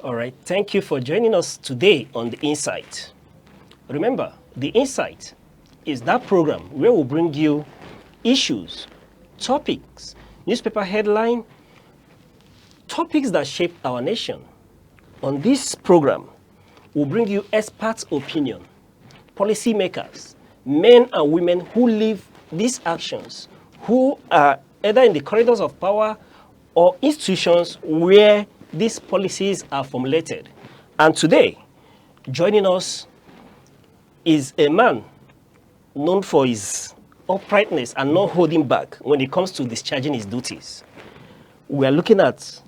All right, thank you for joining us today on The Insight. Remember, The Insight is that program where we bring you issues, topics, newspaper headline, topics that shape our nation. On this program, we'll bring you expert opinion, policymakers, men and women who live these actions, who are either in the corridors of power or institutions where these policies are formulated. And today, joining us is a man known for his uprightness and not holding back when it comes to discharging his duties. We are looking at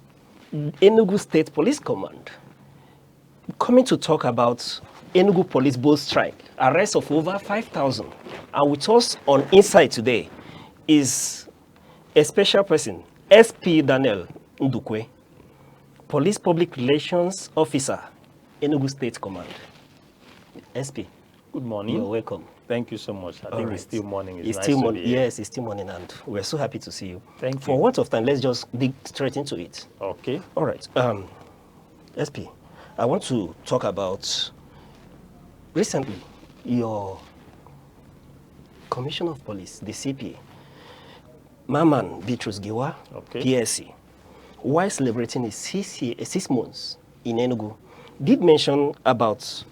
Enugu State Police Command coming to talk about Enugu Police Boat Strike, arrest of over 5,000. And with us on Insight today is a special person, SP Daniel Ndukwe, Police Public Relations Officer, Enugu State Command. SP. Good morning. You're welcome. Thank you so much. I think it's still morning. It's nice still morning. Yes, it's still morning, and we're so happy to see you. Thank you. For what of time, let's just dig straight into it. Okay. All right. SP, I want to talk about recently your Commissioner of Police, the CP, Maman Bitrus Giwa, PSC, while celebrating his 6 months in Enugu, did mention about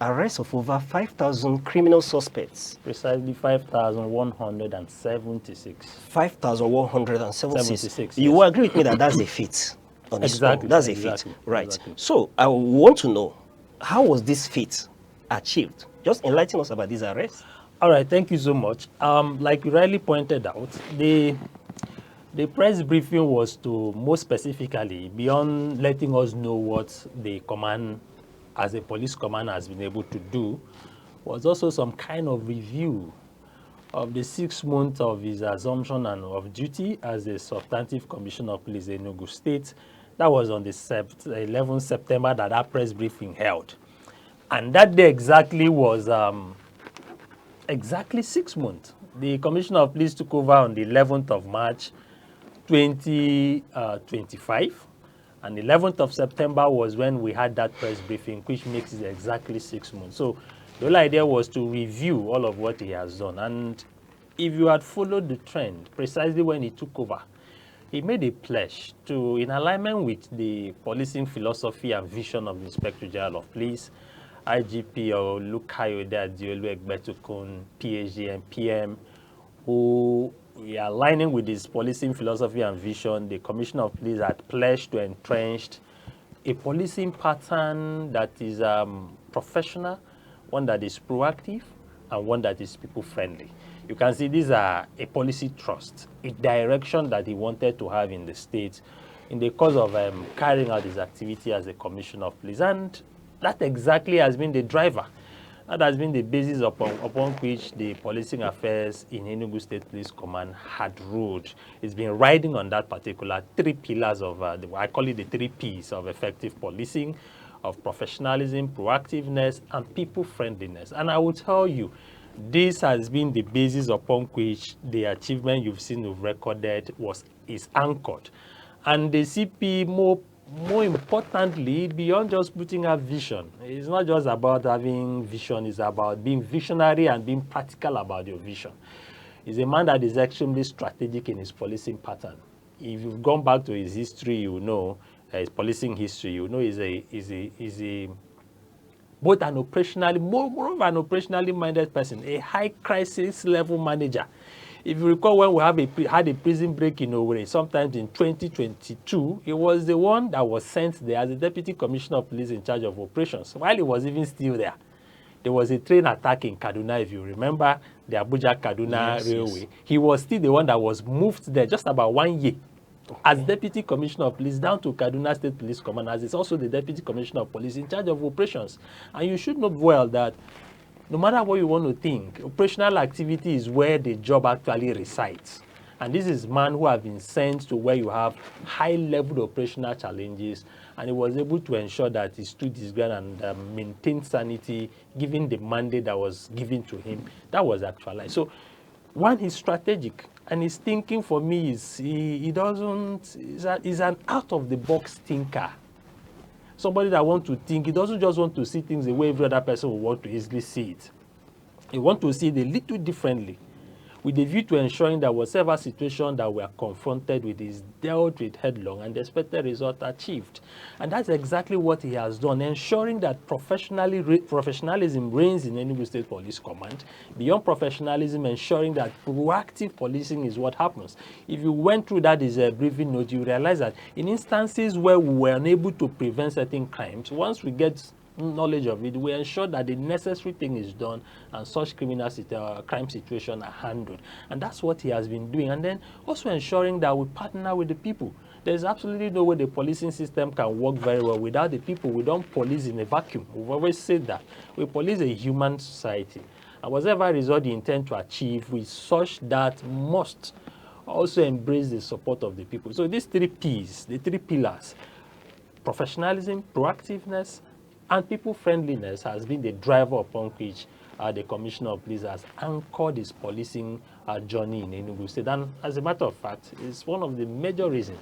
arrest of over 5,000 criminal suspects. Precisely 5,176. 5,176. You yes. will agree with me that that's a feat. Exactly. That's a feat. Right. Exactly. So I want to know, how was this feat achieved? Just enlighten us about this arrest. All right. Thank you so much. Like you rightly pointed out, the press briefing was to, most specifically, beyond letting us know what the command as a police command has been able to do, was also some kind of review of the 6 months of his assumption and of duty as a substantive commissioner of police in Enugu State. That was on the 11th September that press briefing held. And that day exactly was exactly 6 months. The commissioner of police took over on the 11th of March, 2025. And the 11th of September was when we had that press briefing, which makes it exactly 6 months. So the whole idea was to review all of what he has done. And if you had followed the trend, precisely when he took over, he made a pledge to, in alignment with the policing philosophy and vision of the Inspector General of Police, IGP Olukayode Adiolu Egbetukun, PhD and PM, who we are aligning with this policing philosophy and vision. The Commissioner of Police had pledged to entrench a policing pattern that is professional, one that is proactive, and one that is people-friendly. You can see these are a policy trust, a direction that he wanted to have in the state in the course of carrying out his activity as a Commissioner of Police. And that exactly has been the driver. That has been the basis upon which the policing affairs in Enugu State Police Command had ruled. It's been riding on that particular 3 pillars of, I call it the 3 Ps of effective policing, of professionalism, proactiveness, and people-friendliness. And I will tell you, this has been the basis upon which the achievement you've seen we've recorded is anchored. And the CP, more importantly, beyond just putting a vision, it's not just about having vision, it's about being visionary and being practical about your vision. He's a man that is extremely strategic in his policing pattern. If you've gone back to his history, you know, his policing history, you know he's a both an operationally, more of an operationally minded person, a high crisis level manager. If you recall, when we had a prison break in Owerri, sometimes in 2022, he was the one that was sent there as the Deputy Commissioner of Police in charge of operations. While he was even still there, there was a train attack in Kaduna, if you remember, the Abuja-Kaduna Railway. Yes. He was still the one that was moved there just about 1 year as Deputy Commissioner of Police down to Kaduna State Police Command, as is also the Deputy Commissioner of Police in charge of operations. And you should know well that no matter what you want to think, operational activity is where the job actually resides. And this is man who have been sent to where you have high-level operational challenges, and he was able to ensure that he stood his ground and maintained sanity, given the mandate that was given to him. That was actualized. So, one, he's strategic, and his thinking for me is he's an out-of-the-box thinker. somebody that wants to think. He doesn't just want to see things the way every other person will want to easily see it. He wants to see it a little differently, with a view to ensuring that whatever situation that we are confronted with is dealt with headlong and the expected result achieved. And that's exactly what he has done, ensuring that professionalism reigns in Enugu State Police Command. Beyond professionalism, ensuring that proactive policing is what happens. If you went through that as a briefing note, you realize that in instances where we were unable to prevent certain crimes, once we get knowledge of it, we ensure that the necessary thing is done and such crime situations are handled. And that's what he has been doing. And then also ensuring that we partner with the people. There's absolutely no way the policing system can work very well without the people. We don't police in a vacuum. We've always said that. We police a human society. And whatever result you intend to achieve with such that must also embrace the support of the people. So these 3 P's, the 3 pillars, professionalism, proactiveness, and people-friendliness has been the driver upon which the Commissioner of Police has anchored his policing journey in Enugu State. And as a matter of fact, it's one of the major reasons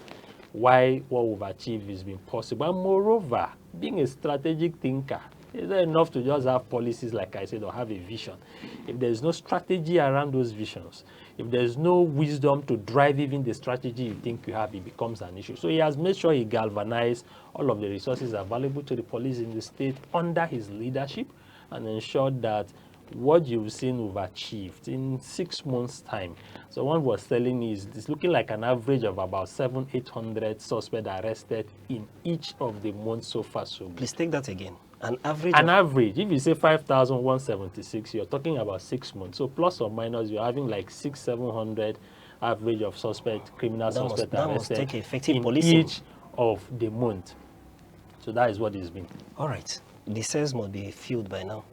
why what we've achieved has been possible. And moreover, being a strategic thinker, it's not enough to just have policies, like I said, or have a vision. If there's no strategy around those visions, if there's no wisdom to drive even the strategy you think you have, it becomes an issue. So he has made sure he galvanized all of the resources available to the police in the state under his leadership and ensured that what you've seen we've achieved in 6 months' time. So one was telling me it's looking like an average of about 700-800 suspects arrested in each of the months so far. So Please take that again. An average? An average. If you say 5,176, you're talking about 6 months. So plus or minus, you're having like 600-700 average of criminal suspects arrested take effective in policing. each of the month. So that is what it's been. All right. The cells must be filled by now.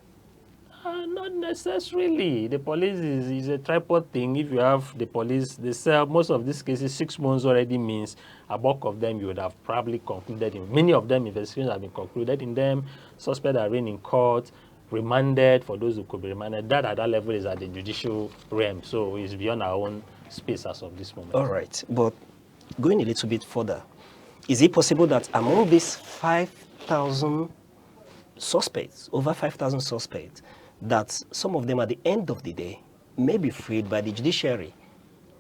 Not necessarily. The police is a tripod thing. If you have the police, they sell most of these cases, 6 months already means a bulk of them you would have probably concluded in. Many of them, investigations have been concluded in them. Suspects are arraigned in court, remanded for those who could be remanded. That at that level is at the judicial realm. So it's beyond our own space as of this moment. All right. But going a little bit further, is it possible that among these 5,000 suspects, over 5,000 suspects, that some of them at the end of the day may be freed by the judiciary?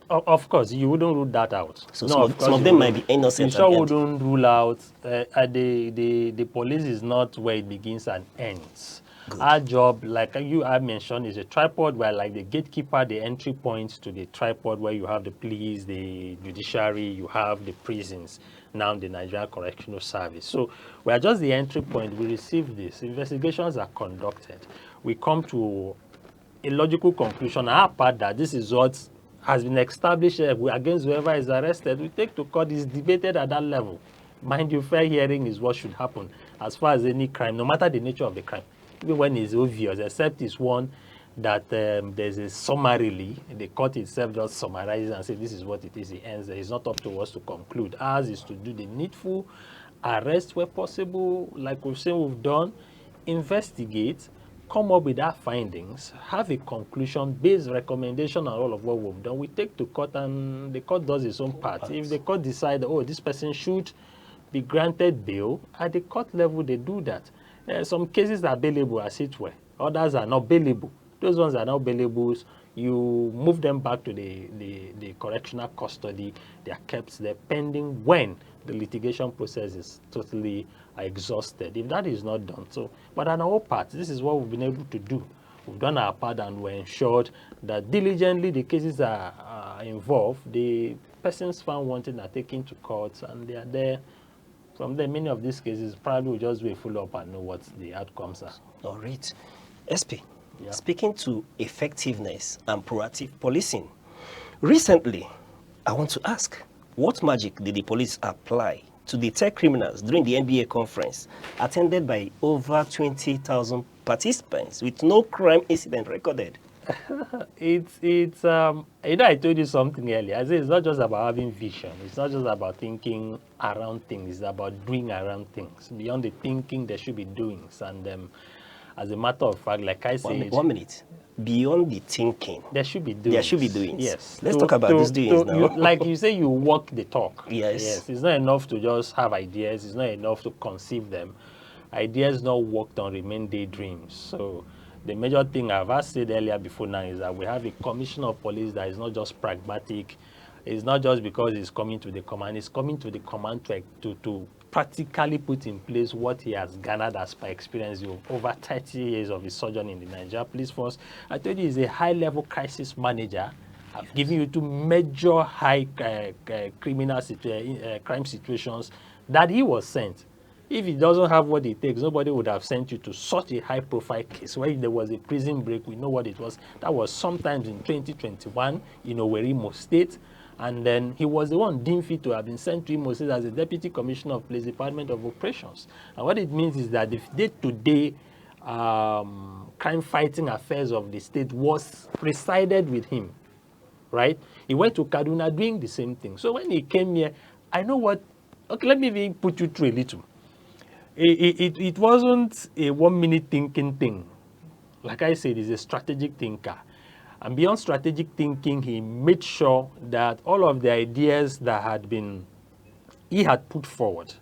Of course, you wouldn't rule that out. So no, some of them might be innocent. You sure wouldn't rule out. The police is not where it begins and ends. Good. Our job, like I mentioned, is a tripod where, like the gatekeeper, the entry point to the tripod where you have the police, the judiciary, you have the prisons, now the Nigerian Correctional Service. So we are just the entry point. We receive this. Investigations are conducted. We come to a logical conclusion. Our part that this is what has been established against whoever is arrested. We take to court. Is debated at that level. Mind you, fair hearing is what should happen as far as any crime, no matter the nature of the crime. Even when it's obvious, except it's one that there's a summarily, the court itself just summarizes and says this is what it is, it ends there. It's not up to us to conclude. Ours is to do the needful, arrest where possible, like we've seen we've done, investigate, come up with our findings, have a conclusion-based recommendation on all of what we've done. We take to court and the court does its own part. If the court decides, oh, this person should be granted bail, at the court level they do that. Some cases are bailable as it were. Others are not bailable. Those ones are not bailables. You move them back to the correctional custody. They are kept there pending when the litigation process is totally exhausted. If that is not done, so, but on our part, this is what we've been able to do. We've done our part and we're ensured that diligently the cases are involved. The persons found wanted are taken to court and they are there. From there, many of these cases probably will just be full up and know what the outcomes are. All right. SP, yeah. Speaking to effectiveness and proactive policing, recently, I want to ask, what magic did the police apply to detect criminals during the NBA conference attended by over 20,000 participants with no crime incident recorded? I told you something earlier. I said it's not just about having vision. It's not just about thinking around things. It's about doing around things. Beyond the thinking, there should be doings. And as a matter of fact, like I said, 1 minute. beyond the thinking, there should be doings. there should be doings. Yes. Let's talk about these doings now. Like you say, you walk the talk. Yes. Yes. It's not enough to just have ideas. It's not enough to conceive them. Ideas not worked on remain daydreams. So the major thing I've said earlier before now is that we have a commissioner of police that is not just pragmatic. It's not just because he's coming to the command. He's coming to the command to practically put in place what he has garnered as per experience over 30 years of his sojourn in the Nigeria Police Force. I told you he's a high-level crisis manager. I've given you two major high crime situations that he was sent. If he doesn't have what it takes, nobody would have sent you to such a high-profile case where there was a prison break. We know what it was. That was sometimes in 2021 in Imo State. And then he was the one deemed fit to have been sent to Imo State as a Deputy Commissioner of Police Department of Operations. And what it means is that the day-to-day crime-fighting affairs of the state was resided with him, right? He went to Kaduna doing the same thing. So when he came here, I know what... Okay, let me put you through a little. It wasn't a one-minute thinking thing. Like I said, he's a strategic thinker. And beyond strategic thinking, he made sure that all of the ideas that he had put forward,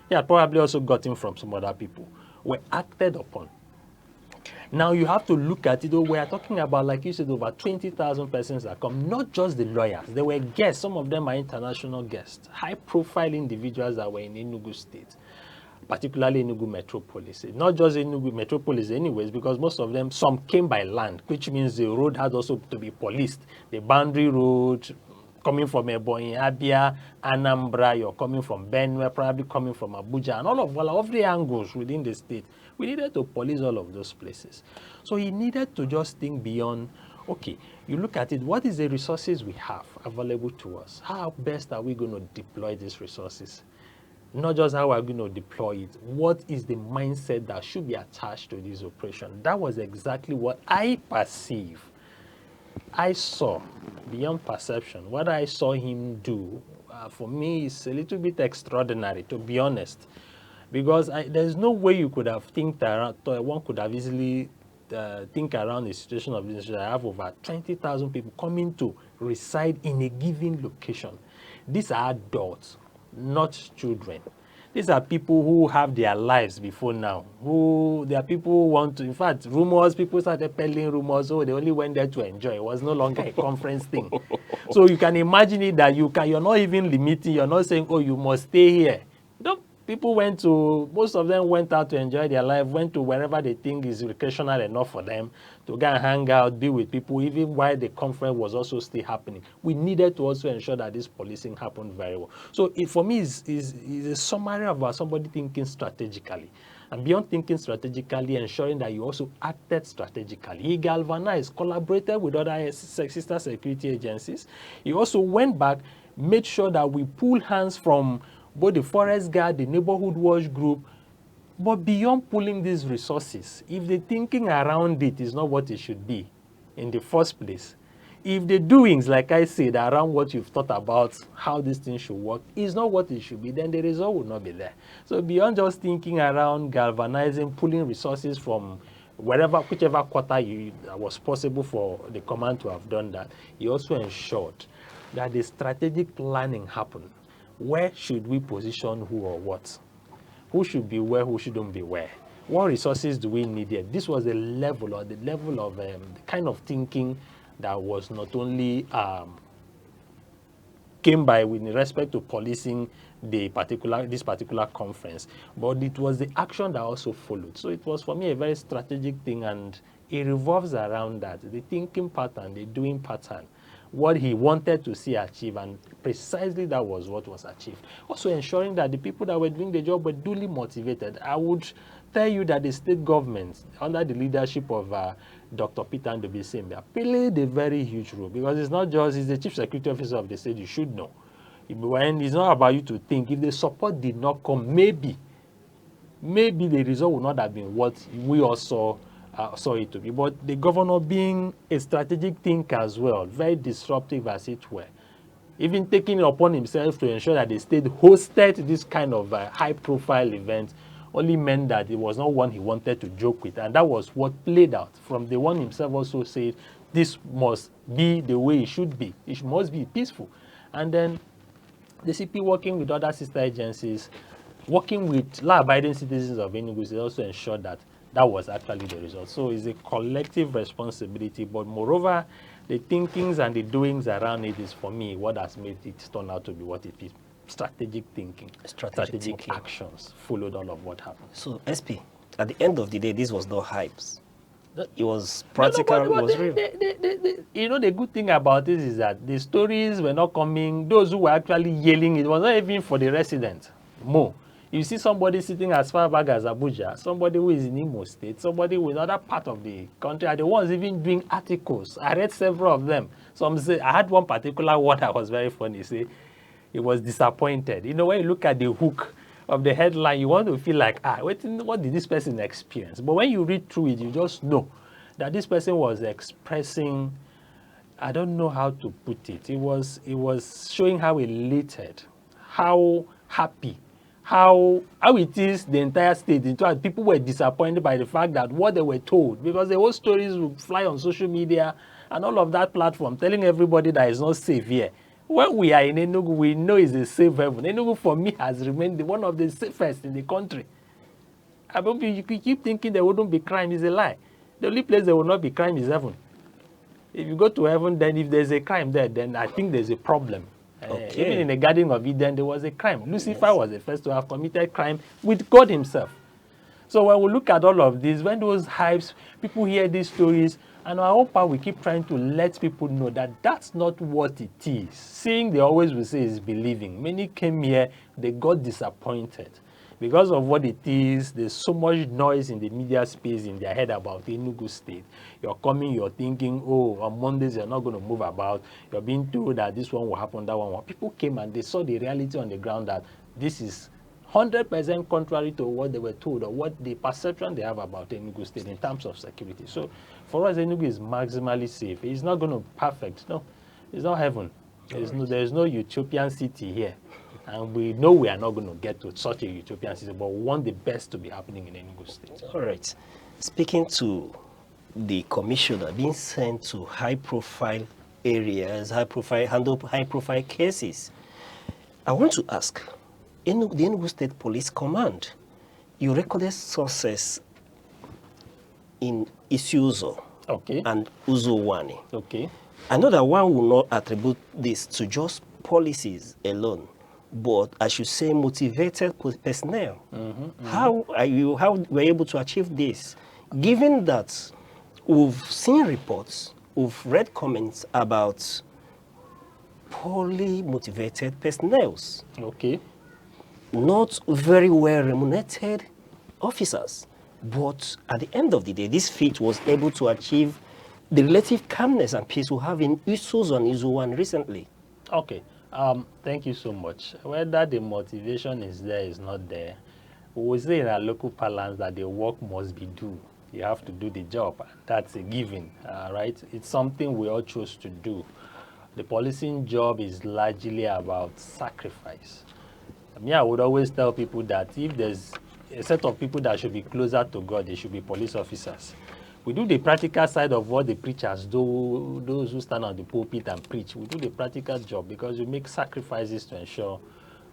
he had probably also gotten from some other people, were acted upon. Now you have to look at it. We are talking about, like you said, over 20,000 persons that come, not just the lawyers. They were guests. Some of them are international guests, high-profile individuals that were in Enugu State, particularly Enugu Metropolis. Not just Enugu Metropolis anyways, because most of them, some came by land, which means the road had also to be policed. The boundary road, coming from Ebonyi, Abia, Anambra, you're coming from Benue, probably coming from Abuja, and all of the angles within the state. We needed to police all of those places. So he needed to just think beyond, okay, you look at it, what is the resources we have available to us? How best are we going to deploy these resources? Not just how we're going to deploy it. What is the mindset that should be attached to this operation? That was exactly what I perceive. I saw, beyond perception, what I saw him do, for me, is a little bit extraordinary, to be honest. Because there's no way you could have one could have easily think around a situation of this. I have over 20,000 people coming to reside in a given location. These are adults, not children. These are people who have their lives before now. There are people who want to, in fact, rumors, people started peddling rumors, so they only went there to enjoy. It was no longer a conference thing. So you can imagine it that you're not even limiting, you're not saying, oh, you must stay here. People most of them went out to enjoy their life, went to wherever they think is recreational enough for them to go and hang out, be with people, even while the conference was also still happening. We needed to also ensure that this policing happened very well. So for me, is a summary about somebody thinking strategically. And beyond thinking strategically, ensuring that you also acted strategically. He galvanized, collaborated with other sister security agencies. He also went back, made sure that we pull hands from both the forest guard, the neighborhood watch group, but beyond pulling these resources, if the thinking around it is not what it should be in the first place, if the doings, like I said, around what you've thought about how this thing should work is not what it should be, then the result will not be there. So beyond just thinking around galvanizing, pulling resources from whichever quarter was possible for the command to have done that, he also ensured that the strategic planning happened. Where should we position who or what? Who should be where, who shouldn't be where? What resources do we need here? This was the level of the kind of thinking that was not only came by with respect to policing this particular conference, but it was the action that also followed. So it was for me a very strategic thing, and it revolves around that, the thinking pattern, the doing pattern, what he wanted to see achieved, and precisely that was what was achieved. Also ensuring that the people that were doing the job were duly motivated. I would tell you that the state government, under the leadership of Dr. Peter Ndobisembe, played a very huge role, because it's not just, he's the chief security officer of the state, you should know. When it's not about you to think, if the support did not come, maybe the result would not have been what we also saw it to be. But the governor, being a strategic thinker as well, very disruptive as it were, even taking it upon himself to ensure that the state hosted this kind of high-profile event, only meant that it was not one he wanted to joke with. And that was what played out. From the one himself also said, this must be the way it should be. It must be peaceful. And then the CP working with other sister agencies, working with law-abiding citizens of Enugu, they also ensured that that was actually the result. So it's a collective responsibility, but moreover, the thinkings and the doings around it is, for me, what has made it turn out to be what it is. Strategic thinking, strategic actions followed all of what happened. So, SP, at the end of the day, this was not hypes. It was practical, it was real. You know, the good thing about this is that the stories were not coming, those who were actually yelling, it was not even for the residents. More. You see somebody sitting as far back as Abuja, somebody who is in Imo State, somebody with another part of the country, are the ones even doing articles. I read several of them. Some say, I had one particular one that was very funny. Say, he was disappointed. You know, when you look at the hook of the headline, you want to feel like, what did this person experience? But when you read through it, you just know that this person was expressing, I don't know how to put it. It was showing how elated, how happy, how it is the entire state. In fact, people were disappointed by the fact that what they were told, because the whole stories would fly on social media and all of that platform telling everybody that it's not safe here. When we are in Enugu, we know it's a safe heaven. Enugu, for me, has remained one of the safest in the country. I mean, you keep thinking there wouldn't be crime, is a lie. The only place there will not be crime is heaven. If you go to heaven, then if there's a crime there, then I think there's a problem. Okay. Even in the Garden of Eden, there was a crime. Lucifer was the first to have committed crime with God himself. So when we look at all of this, when those hypes, people hear these stories, and I hope we keep trying to let people know that that's not what it is. Seeing, they always will say, is believing. Many came here, they got disappointed. Because of what it is, there's so much noise in the media space in their head about the Enugu state. You're coming, you're thinking, oh, on Mondays you're not going to move about. You're being told that this one will happen, that one will. People came and they saw the reality on the ground that this is 100% contrary to what they were told or what the perception they have about Enugu state in terms of security. So for us, Enugu is maximally safe. It's not going to be perfect. No, it's not heaven. There's no utopian city here. And we know we are not going to get to such a utopian city, but we want the best to be happening in Enugu state. All right. Speaking to the commissioner being sent to high-profile areas, handle high-profile cases, I want to ask, the Enugu State Police Command, you recorded sources in Isuzo and Uzuwani. Okay. I know that one will not attribute this to just policies alone, but I should say motivated personnel. How were you able to achieve this? Given that we've seen reports, we've read comments about poorly motivated personnel. Okay. Not very well remunerated officers. But at the end of the day, this feat was able to achieve the relative calmness and peace we have in Isuzu and Izuwan recently. Okay. Thank you so much. Whether the motivation is there, is not there, we say in our local parlance that the work must be done. You have to do the job. That's a given, right? It's something we all chose to do. The policing job is largely about sacrifice. I would always tell people that if there's a set of people that should be closer to God, they should be police officers. We do the practical side of what the preachers do, those who stand on the pulpit and preach. We do the practical job because we make sacrifices to ensure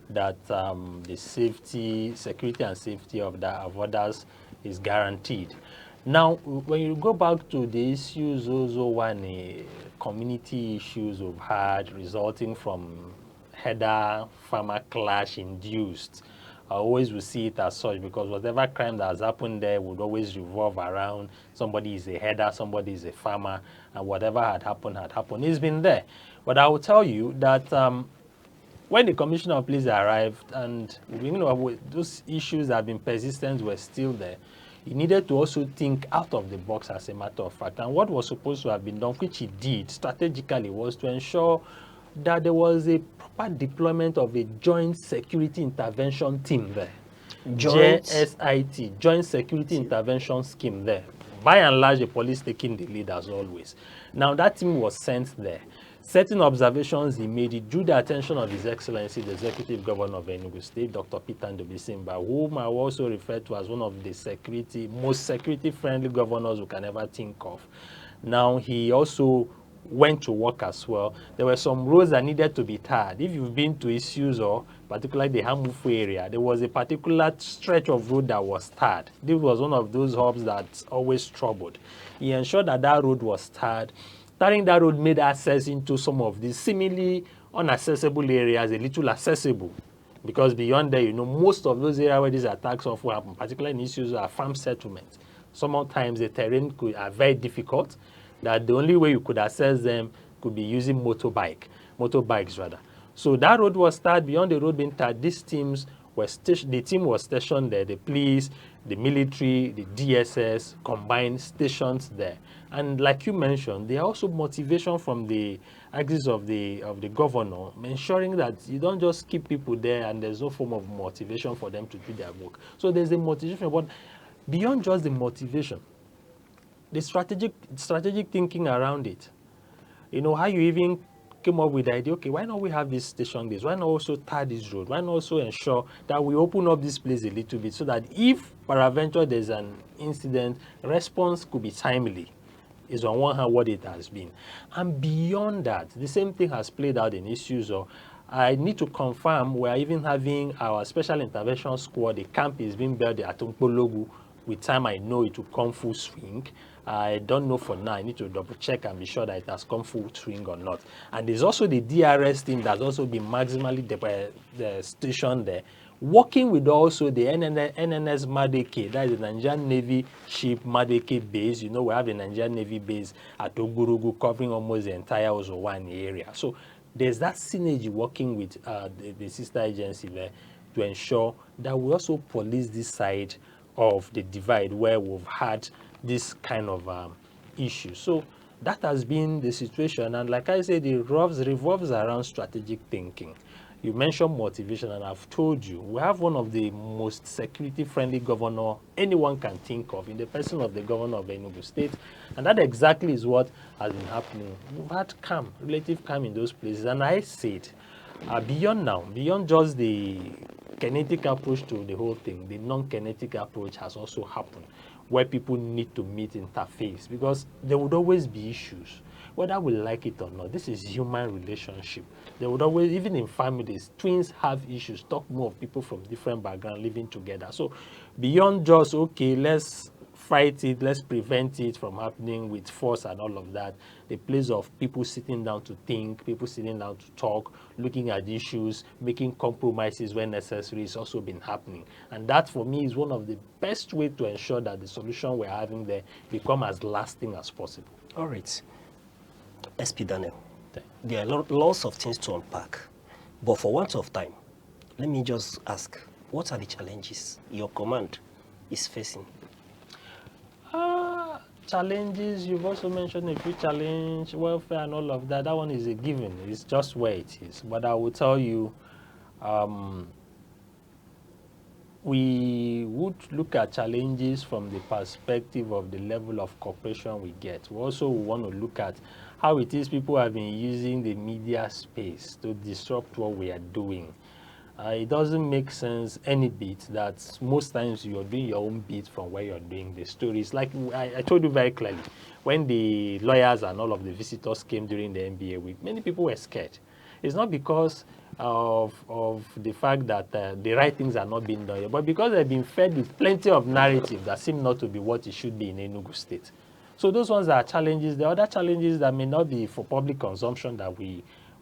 that the security and safety of others is guaranteed. Now, when you go back to the issues, also one community issues we've had resulting from header-farmer clash induced, I always will see it as such because whatever crime that has happened there would always revolve around somebody is a header, somebody is a farmer, and whatever had happened. It's been there. But I will tell you that when the Commissioner of Police arrived and those issues that have been persistent were still there, he needed to also think out of the box as a matter of fact. And what was supposed to have been done, which he did strategically, was to ensure that there was a proper deployment of a joint security intervention team there. JSIT, Joint Security Intervention Scheme there. By and large, the police taking the lead as always. Now, that team was sent there Certain observations he made, he drew the attention of His Excellency, the Executive Governor of Enugu State, Dr. Peter Ndobisimba, whom I also refer to as one of the most security-friendly governors we can ever think of. Now, he also went to work as well. There were some roads that needed to be tarred. If you've been to issues or particularly the Hamufu area, there was a particular stretch of road that was tarred. This was one of those hubs that's always troubled. He ensured that that road was tarred. Tarring that road made access into some of these seemingly unaccessible areas a little accessible. Because beyond there, most of those areas where these attacks often happen, particularly in issues are farm settlements. Sometimes the terrain are very difficult, that the only way you could access them could be using motorbikes rather. So that road was tarred. Beyond the road being tarred, these teams were the team was stationed there, the police, the military, the DSS, combined stations there. And like you mentioned, there are also motivation from the axis of the governor, ensuring that you don't just keep people there and there's no form of motivation for them to do their work. So there's a motivation, but beyond just the motivation, the strategic thinking around it. How you even came up with the idea, okay, why not we have this station this? Why not also tar this road? Why not also ensure that we open up this place a little bit so that if peradventure there's an incident, response could be timely, is on one hand what it has been. And beyond that, the same thing has played out in issues of, I need to confirm we're even having our special intervention squad, the camp is being built at Umpologu. With time, I know it will come full swing. I don't know for now. I need to double check and be sure that it has come full swing or not. And there's also the DRS team that's also been maximally stationed there, working with also the NNS Madeke, that is the Nigerian Navy ship Madeke base. We have the Nigerian Navy base at Ogurugu covering almost the entire Ozowani area. So there's that synergy working with the sister agency there to ensure that we also police this side of the divide where we've had this kind of issue. So that has been the situation, and like I said, it revolves around strategic thinking. You mentioned motivation, and I've told you we have one of the most security-friendly governor anyone can think of in the person of the governor of Enugu State, and that exactly is what has been happening. We've had relative calm in those places, and I said, beyond just the kinetic approach to the whole thing, the non-kinetic approach has also happened, where people need to meet interface, because there would always be issues, whether we like it or not. This is human relationship. There would always, even in families, twins have issues. Talk more of people from different backgrounds living together. So beyond just, okay, let's fight it, let's prevent it from happening with force and all of that, the place of people sitting down to think, people sitting down to talk, looking at issues, making compromises when necessary has also been happening. And that, for me, is one of the best ways to ensure that the solution we're having there become as lasting as possible. All right. SP Daniel, there are lots of things to unpack, but for want of time, let me just ask, what are the challenges your command is facing? Challenges, you've also mentioned a few challenges, welfare and all of that. That one is a given. It's just where it is. But I will tell you, we would look at challenges from the perspective of the level of cooperation we get. We also want to look at how it is people have been using the media space to disrupt what we are doing. It doesn't make sense any bit that most times you're doing your own bit from where you're doing the stories. Like I told you very clearly, when the lawyers and all of the visitors came during the NBA week, many people were scared. It's not because of the fact that the right things are not being done, but because they've been fed with plenty of narrative that seem not to be what it should be in Enugu State. So those ones are challenges. There are other challenges that may not be for public consumption that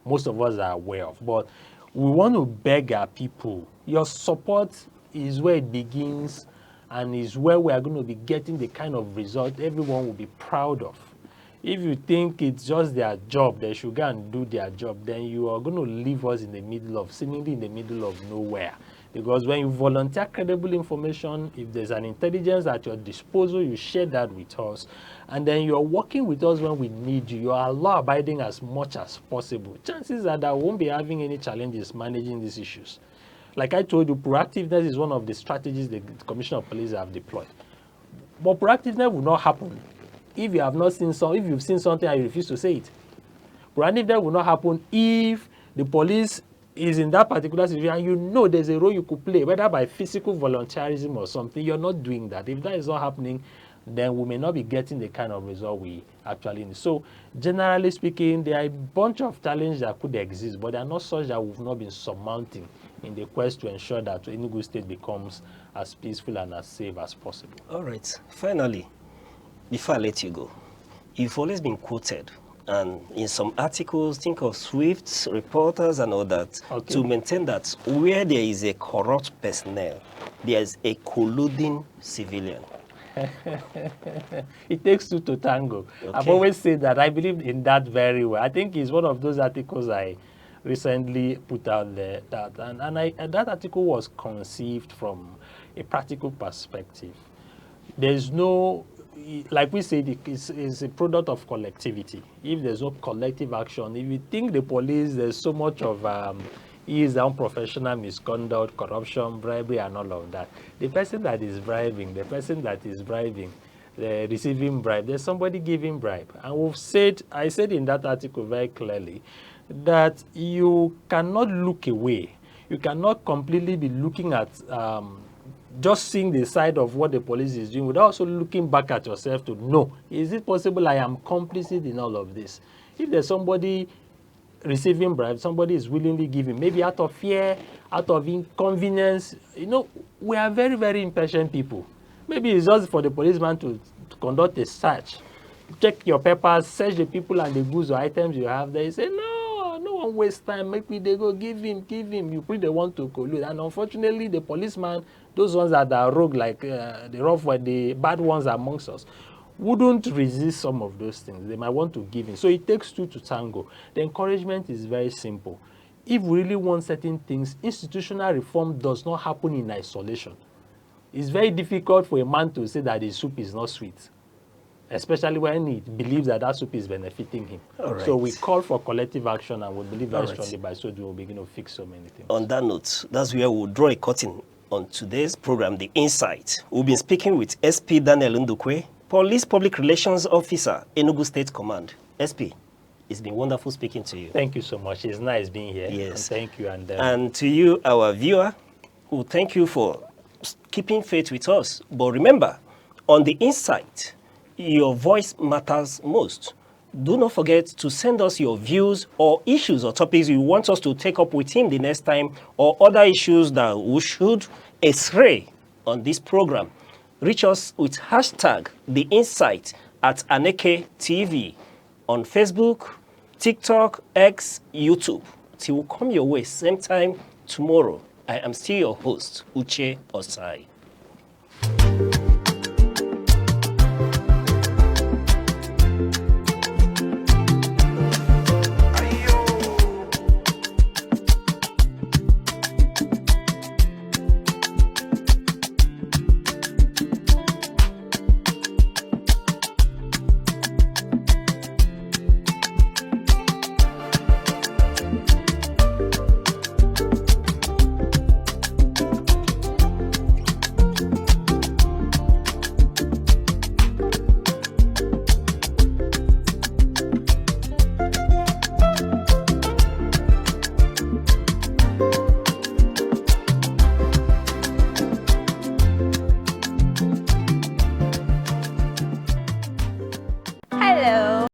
most of us are aware of. But we want to beg our people, your support is where it begins and is where we are going to be getting the kind of result everyone will be proud of. If you think it's just their job, they should go and do their job, then you are going to leave us seemingly in the middle of nowhere. Because when you volunteer credible information, if there's an intelligence at your disposal, you share that with us. And then you're working with us when we need you. You are law-abiding as much as possible. Chances are that we won't be having any challenges managing these issues. Like I told you, proactiveness is one of the strategies the Commissioner of Police have deployed. But proactiveness will not happen if you have not seen if you've seen something and you refuse to say it. Proactive will not happen if the police is in that particular situation and you know there's a role you could play, whether by physical volunteerism or something. You're not doing that. If that is not happening, then we may not be getting the kind of result we actually need. So generally speaking, there are a bunch of challenges that could exist, but they are not such that we've not been surmounting in the quest to ensure that Enugu State becomes as peaceful and as safe as possible. All right. Finally, before I let you go, you've always been quoted, and in some articles, think of Swift's reporters and all that, Okay. to maintain that where there is a corrupt personnel, there is a colluding civilian. It takes two to tango. Okay. I've always said that. I believe in that very well. I think it's one of those articles I recently put out there. And that article was conceived from a practical perspective. There's no, like we said, it's a product of collectivity. If there's no collective action, if you think the police, there's so much of is unprofessional misconduct, corruption, bribery, and all of that. The person that is bribing, receiving bribe, there's somebody giving bribe. And I said in that article very clearly that you cannot look away. You cannot completely be looking at just seeing the side of what the police is doing without also looking back at yourself to know, is it possible I am complicit in all of this? If there's somebody receiving bribes, somebody is willingly giving, maybe out of fear, out of inconvenience. You know, we are very, very impatient people. Maybe it's just for the policeman to conduct a search, check your papers, search the people and the goods or items you have there. You say, no one waste time, maybe they go give him. You put the one to collude. And unfortunately, the policeman, those ones that are rogue, like the bad ones amongst us, wouldn't resist some of those things. They might want to give in. So it takes two to tango. The encouragement is very simple. If we really want certain things, institutional reform does not happen in isolation. It's very difficult for a man to say that his soup is not sweet, especially when he believes that that soup is benefiting him. All So right. we call for collective action, and we believe very All right. strongly by so doing we'll begin to fix so many things. On that note, that's where we'll draw a curtain on today's program, The Insight. We'll be speaking with SP Daniel Ndukwe, Police Public Relations Officer, Enugu State Command. SP, it's been wonderful speaking to you. Thank you so much. It's nice being here. Yes. And thank you. And to you, our viewer, who thank you for keeping faith with us. But remember, on The Insight, your voice matters most. Do not forget to send us your views or issues or topics you want us to take up with him the next time, or other issues that we should x-ray on this program. Reach us with hashtag The Insight at Aneke TV on Facebook, TikTok, X, YouTube. Till we come your way same time tomorrow. I am still your host, Uche Osai.